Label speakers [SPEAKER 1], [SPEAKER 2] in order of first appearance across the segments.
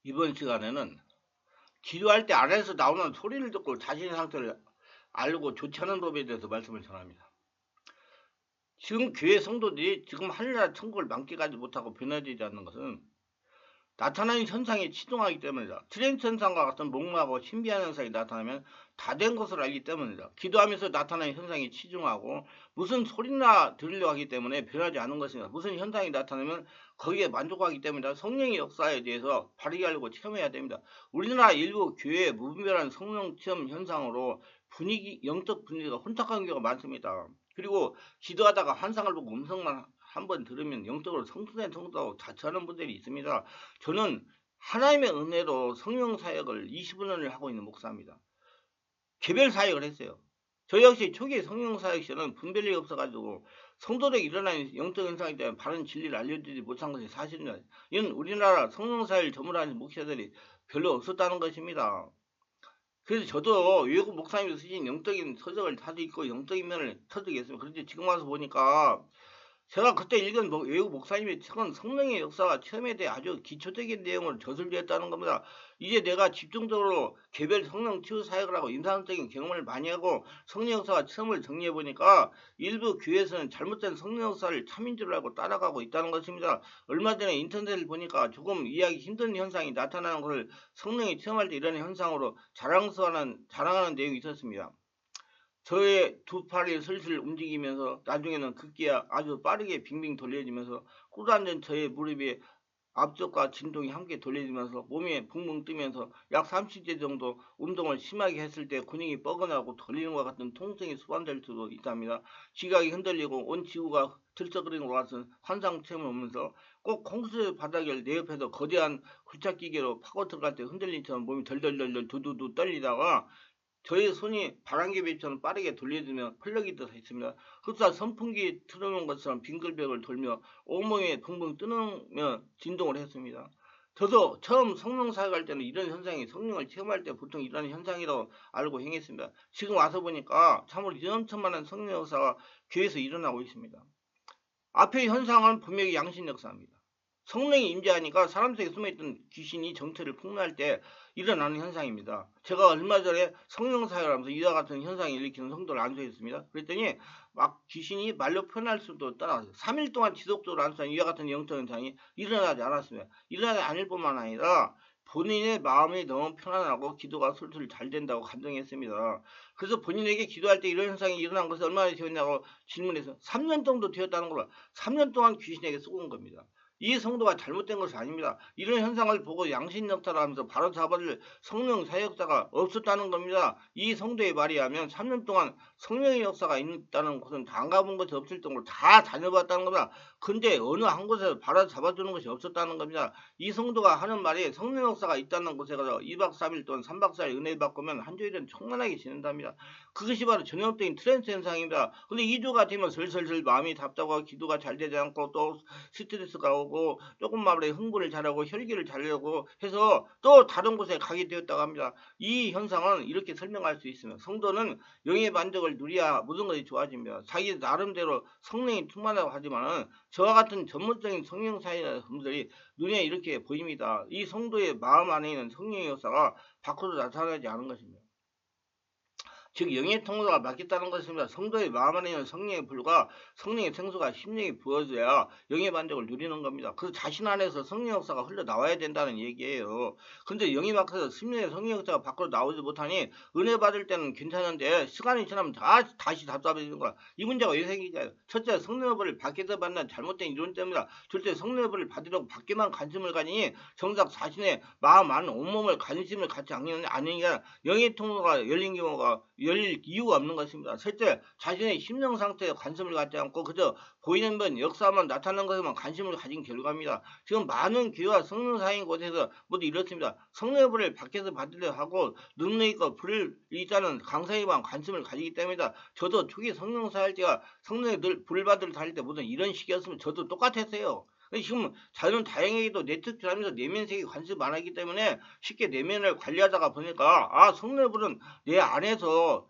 [SPEAKER 1] 이번 시간에는 기도할 때 안에서 나오는 소리를 듣고 자신의 상태를 알고 좋지 않은 법에 대해서 말씀을 전합니다. 지금 교회 성도들이 지금 하늘나라 천국을 만끽하지 못하고 변화되지 않는 것은 나타나는 현상에 치중하기 때문이다. 트랜스 현상과 같은 목마하고 신비한 현상이 나타나면 다 된 것을 알기 때문이다. 기도하면서 나타나는 현상에 치중하고 무슨 소리나 들으려 하기 때문에 변하지 않은 것입니다. 무슨 현상이 나타나면 거기에 만족하기 때문이다. 성령의 역사에 대해서 발휘하려고 체험해야 됩니다. 우리나라 일부 교회의 무분별한 성령 체험 현상으로 영적 분위기가 혼탁한 경우가 많습니다. 그리고 기도하다가 환상을 보고 음성만 한번 들으면 영적으로 성숙된 성도하고 자처하는 분들이 있습니다. 저는 하나님의 은혜로 성령 사역을 25년을 하고 있는 목사입니다. 개별 사역을 했어요. 저 역시 초기 성령 사역 시에는 분별력이 없어가지고 성도들에게 일어나는 영적 현상에 대한 바른 진리를 알려주지 못한 것이 사실입니다. 이건 우리나라 성령 사역을 전문하는 목사들이 별로 없었다는 것입니다. 그래서 저도 외국 목사님이 쓰신 영적인 서적을 다도 읽고 영적인 면을 터득했습니다. 그런데 지금 와서 보니까 제가 그때 읽은 외국 목사님의 책은 성령의 역사와 체험에 대해 아주 기초적인 내용을 저술되었다는 겁니다. 이제 내가 집중적으로 개별 성령 치유 사역을 하고 임상적인 경험을 많이 하고 성령 역사와 체험을 정리해 보니까 일부 교회에서는 잘못된 성령 역사를 참인 줄 알고 따라가고 있다는 것입니다. 얼마 전에 인터넷을 보니까 조금 이해하기 힘든 현상이 나타나는 것을 성령이 체험할 때 이런 현상으로 자랑하는 내용이 있었습니다. 저의 두 팔이 슬슬 움직이면서 나중에는 급기야 아주 빠르게 빙빙 돌려지면서 꿇어앉은 저의 무릎이 앞쪽과 진동이 함께 돌려지면서 몸이 붕붕 뜨면서 약 30대 정도 운동을 심하게 했을 때 근육이 뻐근하고 돌리는 것 같은 통증이 수반될 수도 있답니다. 지각이 흔들리고 온 지구가 들썩거리는 것 같은 환상 체험을 오면서 꼭 콩수 바닥을 내 옆에서 거대한 굴착기계로 파고 들어갈 때 흔들린처럼 몸이 덜덜덜덜 두두두 떨리다가 저의 손이 바람개비처럼 빠르게 돌려지며 펄럭이 떠서 있습니다. 흡사 선풍기 틀어놓은 것처럼 빙글빙글 돌며 온몸에 붕붕 뜨느며 진동을 했습니다. 저도 처음 성령 사역할 때는 이런 현상이 성령을 체험할 때 보통 이런 현상이라고 알고 행했습니다. 지금 와서 보니까 참으로 위험천만한 성령 역사가 교회에서 일어나고 있습니다. 앞의 현상은 분명히 양심 역사입니다. 성령이 임재하니까 사람 속에 숨어있던 귀신이 정체를 폭로할 때 일어나는 현상입니다. 제가 얼마 전에 성령 사역을 하면서 이와 같은 현상이 일으키는 성도를 안수했습니다. 그랬더니 막 귀신이 말로 표현할 수도 떠나서 3일 동안 지속적으로 안수한 이와 같은 영적 현상이 일어나지 않았습니다. 일어나지 않을 뿐만 아니라 본인의 마음이 너무 편안하고 기도가 술술 잘 된다고 감정했습니다. 그래서 본인에게 기도할 때 이런 현상이 일어난 것이 얼마나 되었냐고 질문해서 3년 정도 되었다는 걸로 3년 동안 귀신에게 쏘은 겁니다. 이 성도가 잘못된 것이 아닙니다. 이런 현상을 보고 양심역사를 하면서 바로 잡아줄 성령 사역자가 없었다는 겁니다. 이 성도의 말에 하면 3년 동안 성령의 역사가 있다는 곳은 다 안 가본 것이 없을 정도로 다 다녀봤다는 겁니다. 근데 어느 한 곳에서 바로 잡아주는 것이 없었다는 겁니다. 이 성도가 하는 말이 성령 역사가 있다는 곳에 가서 2박 3일 또는 3박 4일 은혜 받으면 한 주일은 청만하게 지낸답니다. 그것이 바로 전형적인 트랜스 현상입니다. 근데 2주가 되면 슬슬슬 마음이 답답하고 기도가 잘 되지 않고 또 스트레스가 오고 조금 마음에 흥분을 잘하고 혈기를 잘하고 해서 또 다른 곳에 가게 되었다고 합니다. 이 현상은 이렇게 설명할 수 있습니다. 성도는 영의 만족을 누려야 모든 것이 좋아집니다. 자기 나름대로 성령이 충만하고 하지만 저와 같은 전문적인 성령 사회자분들이 눈에 이렇게 보입니다. 이 성도의 마음 안에 있는 성령의 역사가 밖으로 나타나지 않은 것입니다. 즉 영의 통로가 막혔다는 것입니다. 성도의 마음 안에 있는 성령의 불과 성령의 생수가 심령에 부어져야 영의 만족을 누리는 겁니다. 그 자신 안에서 성령 역사가 흘러나와야 된다는 얘기예요. 근데 영이 막혀서 심령의 성령 역사가 밖으로 나오지 못하니 은혜 받을 때는 괜찮은데 시간이 지나면 다시 답답해지는 거야. 이 문제가 왜 생기냐요. 첫째, 성령의 불을 밖에서 받는 잘못된 이론 때문이다. 둘째, 성령의 불을 받으려고 밖에만 관심을 가지니 정작 자신의 마음 안 온몸을 관심을 갖지 않으니까 영의 통로가 열릴 이유가 없는 것입니다. 셋째, 자신의 심령 상태에 관심을 갖지 않고 그저 보이는 건 역사만 나타나는 것에만 관심을 가진 결과입니다. 지금 많은 교회와 성령 사인 곳에서 모두 이렇습니다. 성령의 불을 밖에서 받으려 하고 능력 있고 불을 있다는 강사에만 관심을 가지기 때문이다. 저도 초기 성령 사할 때가 성령의 불 받으러 다닐 때 모두 이런 식이었으면 저도 똑같았어요. 지금 저는 다행히도 네트워크 하면서 내면색에 관심이 많았기 때문에 쉽게 내면을 관리하다가 보니까 성령의 불은 내 안에서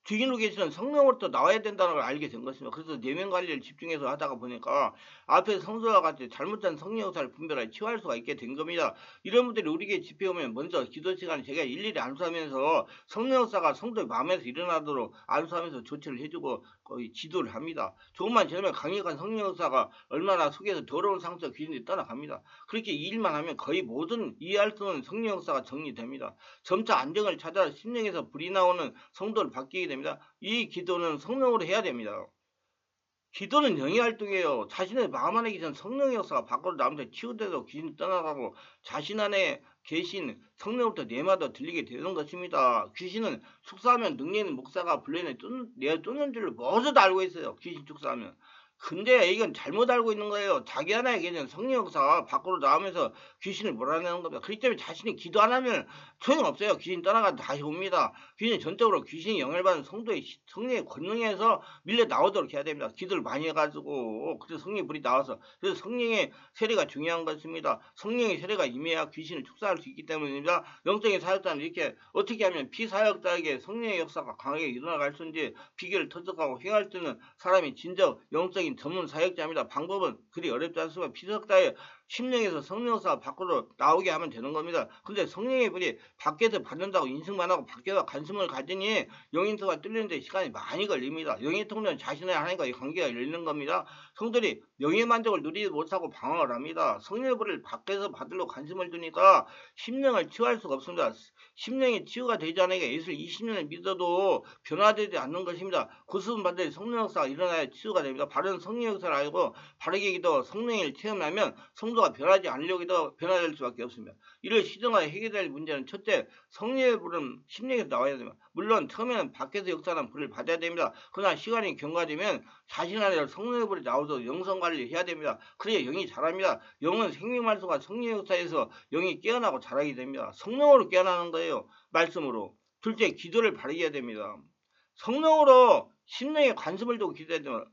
[SPEAKER 1] 주인으로 계시는 성령으로부터 나와야 된다는 걸 알게 된 것입니다. 그래서 내면 관리를 집중해서 하다가 보니까 앞에 성도와 같이 잘못된 성령 역사를 분별하여 치유할 수가 있게 된 겁니다. 이런 분들이 우리에게 집회 오면 먼저 기도 시간에 제가 일일이 안수하면서 성령 역사가 성도의 마음에서 일어나도록 안수하면서 조치를 해주고 거의 지도를 합니다. 조금만 지나면 강력한 성령 역사가 얼마나 속에서 더러운 상처 귀신이 떠나갑니다. 그렇게 이 일만 하면 거의 모든 이해할 수 없는 성령 역사가 정리됩니다. 점차 안정을 찾아 심령에서 불이 나오는 성도를 바뀌게 됩니다. 이 기도는 성령으로 해야 됩니다. 기도는 영의 활동이에요. 자신의 마음 안에 계신 성령의 역사가 밖으로 나오면서 치유돼서 귀신이 떠나가고 자신 안에 계신 성령부터 내마다 들리게 되는 것입니다. 귀신은 축사하면 능력 있는 목사가 불러내 쫓는 줄을 모두 다 알고 있어요. 귀신 축사하면. 근데 이건 잘못 알고 있는 거예요. 자기 안에 계신 성령 역사가 밖으로 나오면서 귀신을 몰아내는 겁니다. 그렇기 때문에 자신이 기도 안 하면 소용없어요. 귀신 떠나가도 다시 옵니다. 귀신이 전적으로 귀신이 영향을 받는 성도의 성령의 권능에서 밀려 나오도록 해야 됩니다. 기도를 많이 해가지고 그래서 성령의 불이 나와서 그래서 성령의 세례가 중요한 것입니다. 성령의 세례가 임해야 귀신을 축사할 수 있기 때문입니다. 영적인 사역자는 이렇게 어떻게 하면 피사역자에게 성령의 역사가 강하게 일어나갈 수 있는지 비결을 터득하고 행할 수 있는 사람이 진정 영적인 전문 사역자입니다. 방법은 그리 어렵지 않습니다. 피사역자의 심령에서 성령 역사가 밖으로 나오게 하면 되는 겁니다. 근데 성령의 불이 밖에서 받는다고 인식만 하고 밖에서 관심을 가지니 영인토가 뚫리는데 시간이 많이 걸립니다. 영의 통로는 자신의 하나님과의 관계가 열리는 겁니다. 성들이 영의 만족을 누리지 못하고 방황을 합니다. 성령의 불을 밖에서 받으려 관심을 두니까 심령을 치유할 수가 없습니다. 심령이 치유가 되지 않으니까 예수를 20년을 믿어도 변화되지 않는 것입니다. 구습은 반드시 성령 역사가 일어나야 치유가 됩니다. 바른 성령 역사를 알고 바르게 기도 성령을 체험하면 성도가 변하지 않으려고 해도 변화될 수밖에 없습니다. 이를 시정하여 해결될 문제는 첫째, 성령의 불은 심령에서 나와야 됩니다. 물론 처음에는 밖에서 역사하는 불을 받아야 됩니다. 그러나 시간이 경과되면 자신 안에 성령의 불이 나오도록 영성 관리를 해야 됩니다. 그래야 영이 자랍니다. 영은 생명 말씀과 성령 역사에서 영이 깨어나고 자라게 됩니다. 성령으로 깨어나는 거예요. 말씀으로. 둘째, 기도를 바르게 해야 됩니다. 성령으로 심령에 관심을 두고 기도해야 됩니다.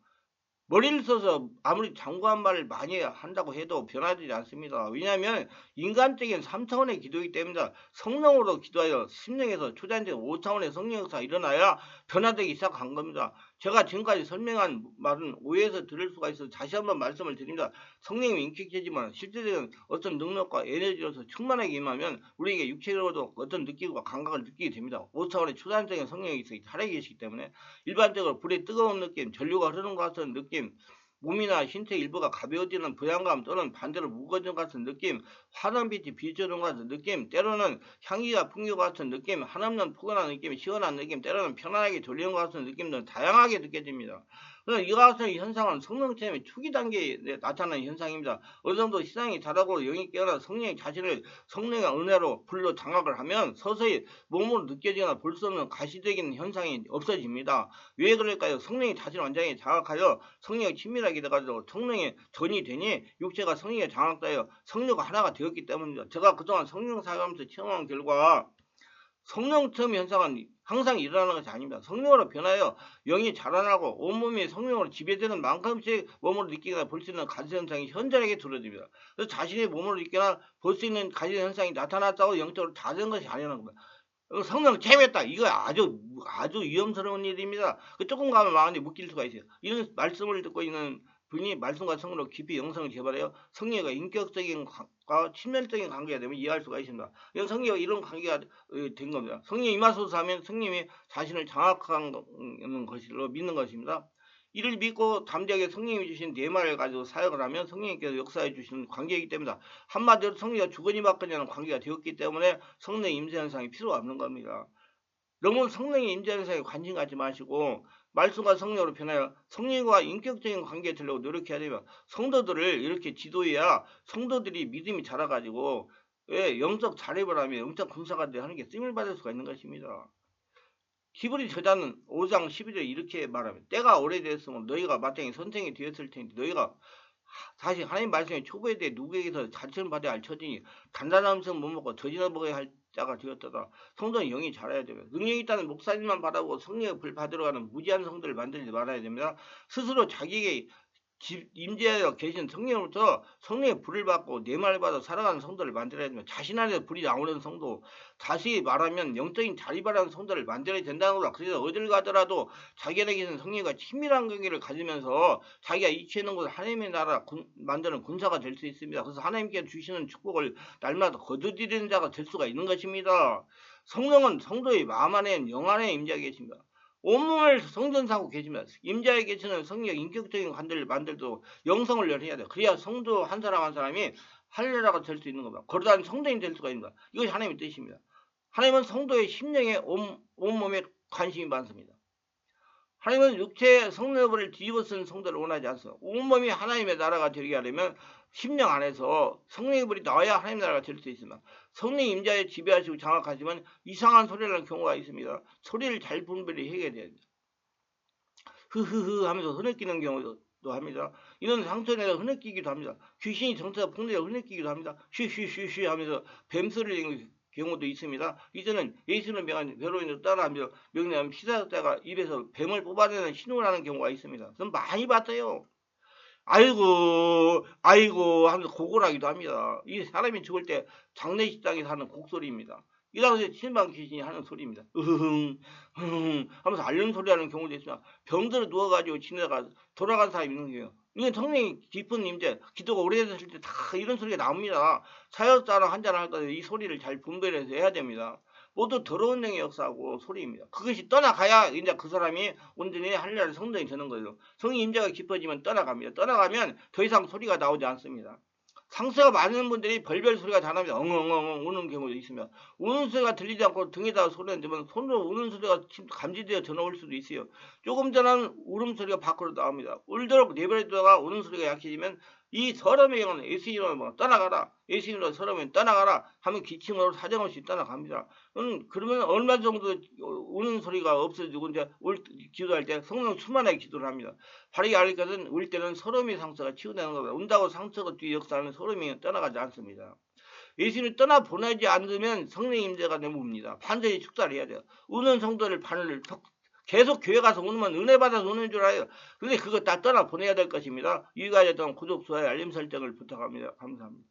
[SPEAKER 1] 머리를 써서 아무리 장구한 말을 많이 한다고 해도 변화되지 않습니다. 왜냐하면 인간적인 3차원의 기도이기 때문에 성령으로 기도하여 심령에서 초자연적 5차원의 성령 역사가 일어나야 변화되기 시작한 겁니다. 제가 지금까지 설명한 말은 오해해서 들을 수가 있어서 다시 한번 말씀을 드립니다. 성령이 인격체지만 실제적인 어떤 능력과 에너지로서 충만하게 임하면 우리에게 육체로도 어떤 느낌과 감각을 느끼게 됩니다. 5차원의 초자연적인 성령이 살아계시기 때문에 일반적으로 불의 뜨거운 느낌, 전류가 흐르는 것 같은 느낌, 몸이나 신체 일부가 가벼워지는 부양감 또는 반대로 무거워진 것 같은 느낌, 화단빛이 비춰오는 것 같은 느낌, 때로는 향기가 풍기는 것 같은 느낌, 한없는 포근한 느낌, 시원한 느낌, 때로는 편안하게 졸리는 것 같은 느낌 등 다양하게 느껴집니다. 그래서 이와 같은 현상은 성령 체험의 초기 단계에 나타나는 현상입니다. 어느 정도 시장이 자라고 영이 깨어나 성령이 자신을 성령의 은혜로 불로 장악을 하면 서서히 몸으로 느껴지거나 볼 수 없는 가시적인 현상이 없어집니다. 왜 그럴까요? 성령이 자신을 완전히 장악하여 성령이 친밀하게 돼가지고 성령의 전이 되니 육체가 성령에 장악되어 성령과 하나가 되었기 때문입니다. 제가 그동안 성령 사역하면서 체험한 결과 성령 체험 현상은 항상 일어나는 것이 아닙니다. 성령으로 변하여 영이 자라나고 온몸이 성령으로 지배되는 만큼씩 몸으로 느끼거나 볼 수 있는 가시 현상이 현저하게 두려집니다. 그래서 자신의 몸으로 느끼거나 볼 수 있는 가시 현상이 나타났다고 영적으로 다 된 것이 아니라는 겁니다. 성령 체험했다. 이거 아주 위험스러운 일입니다. 조금 가면 마음이 묶일 수가 있어요. 이런 말씀을 듣고 있는 분이 말씀과 성령으로 깊이 영성을 개발해요. 성령과 인격적인 친밀적인 관계가 되면 이해할 수가 있습니다. 이런 성령과 이런 관계가 된 겁니다. 성령이 임하소서 하면 성령이 자신을 장악하는 것으로 믿는 것입니다. 이를 믿고 담대하게 성령이 주신 네 말을 가지고 사역을 하면 성령님께서 역사해 주시는 관계이기 때문에 한마디로 성령과 주거니 받거니 하는 관계가 되었기 때문에 성령의 임재 현상이 필요가 없는 겁니다. 너무 성령의 임재 현상에 관심 갖지 마시고 말씀과 성령으로 변하여 성령과 인격적인 관계에 들려고 노력해야 되면 성도들을 이렇게 지도해야 성도들이 믿음이 자라가지고 영적 자립을 하며 영적 군사가 하는 게 쓰임을 받을 수가 있는 것입니다. 히브리 저자는 5장 11절에 이렇게 말합니다. 때가 오래됐으면 너희가 마땅히 선생이 되었을 테니 너희가 사실 하나님 말씀의 초보에 대해 누구에게서 가르침을 받아야 할 처지니 단단한 음식 못 먹고 저지나 먹어야 할 자가 되었다다. 성도는 영이 자라야 됩니다. 능력이 있다는 목사님만 바라보고 성령의 불 받으러 가는 무지한 성들을 만들지 말아야 됩니다. 스스로 자기에게 임재하여 계신 성령으로부터 성령의 불을 받고 내 말을 받아 살아가는 성도를 만들어야 됩니다. 자신 안에서 불이 나오는 성도, 다시 말하면 영적인 자립하는 성도를 만들어야 된다는 거다. 그래서 어딜 가더라도 자기 안에 계신 성령과 친밀한 관계를 가지면서 자기가 이치해 놓은 것을 하나님의 나라 만드는 군사가 될 수 있습니다. 그래서 하나님께 주시는 축복을 날마다 거두드리는 자가 될 수가 있는 것입니다. 성령은 성도의 마음 안에 영 안에 임재하고 계십니다. 온몸을 성전사하고 계시면 임자에 계시는 성령 인격적인 관계를 만들도 영성을 열어야 돼요. 그래야 성도 한 사람 한 사람이 할례라가 될 수 있는 겁니다. 거룩한 성도인 될 수가 있는 겁니다. 이것이 하나님의 뜻입니다. 하나님은 성도의 심령에 온몸에 관심이 많습니다. 하나님은 육체의 성령을 뒤집어 쓴 성도를 원하지 않습니다. 온몸이 하나님의 나라가 되게 하려면 심령 안에서 성령의 불이 나와야 하나님의 나라가 될 수 있습니다. 성령이 임자에 지배하시고 장악하시면 이상한 소리를 하는 경우가 있습니다. 소리를 잘 분별히 해야 돼요. 흐흐흐 하면서 흐느끼는 경우도 합니다. 이런 상처내서 흐느끼기도 합니다. 귀신이 정체가 폭내서 흐느끼기도 합니다. 쉬쉬쉬쉬 하면서 뱀소리를 내는 경우도 있습니다. 이제는 예수는 명한 베로인을 따라하며 명령하면 피사자가 입에서 뱀을 뽑아내는 신호를 하는 경우가 있습니다. 저는 많이 봤어요. 아이고 하면서 고골하기도 합니다. 이 사람이 죽을 때 장례식장에서 하는 곡소리입니다. 이 당시에 신방 귀신이 하는 소리입니다. 으흥 하면서 앓는 소리 하는 경우도 있습니다. 병들어 누워가지고 지내다가 돌아간 사람이 있는 거예요. 이건 성령이 깊은 임재, 기도가 오래됐을 때 다 이런 소리가 나옵니다. 사역자랑 한잔할 때 이 소리를 잘 분별해서 해야 됩니다. 모두 더러운 영의 역사하고 소리입니다. 그것이 떠나가야 이제 그 사람이 온전히 할례를 성도이 되는 거예요. 성의 임재가 깊어지면 떠나갑니다. 떠나가면 더 이상 소리가 나오지 않습니다. 상처가 많은 분들이 별별 소리가 다 납니다. 엉엉엉 우는 경우도 있습니다. 우는 소리가 들리지 않고 등에다가 소리가 들면 손으로 우는 소리가 감지되어 전화올 수도 있어요. 조금 전에는 울음소리가 밖으로 나옵니다. 울도록 내버려두다가 우는 소리가 약해지면 이 서름의 영은 예수님으로 떠나가라. 예수님으로 서름에 떠나가라 하면 기침으로 사정없이 떠나갑니다. 그러면 얼마 정도 우는 소리가 없어지고 이제 기도할 때 성령 충만하게 기도를 합니다. 바르게 알 것은 울 때는 서름의 상처가 치유되는 겁니다. 운다고 상처가 뒤에 역사하는 서름이 떠나가지 않습니다. 예수님이 떠나보내지 않으면 성령 임재가 내봅니다. 반드시 축사를 해야 돼요. 우는 성도를 바늘 계속 교회 가서 우는 은혜 받아서 우는 줄 알아요. 근데 그거 다 떠나보내야 될 것입니다. 이유가 됐던 구독, 좋아요, 알림 설정을 부탁합니다. 감사합니다.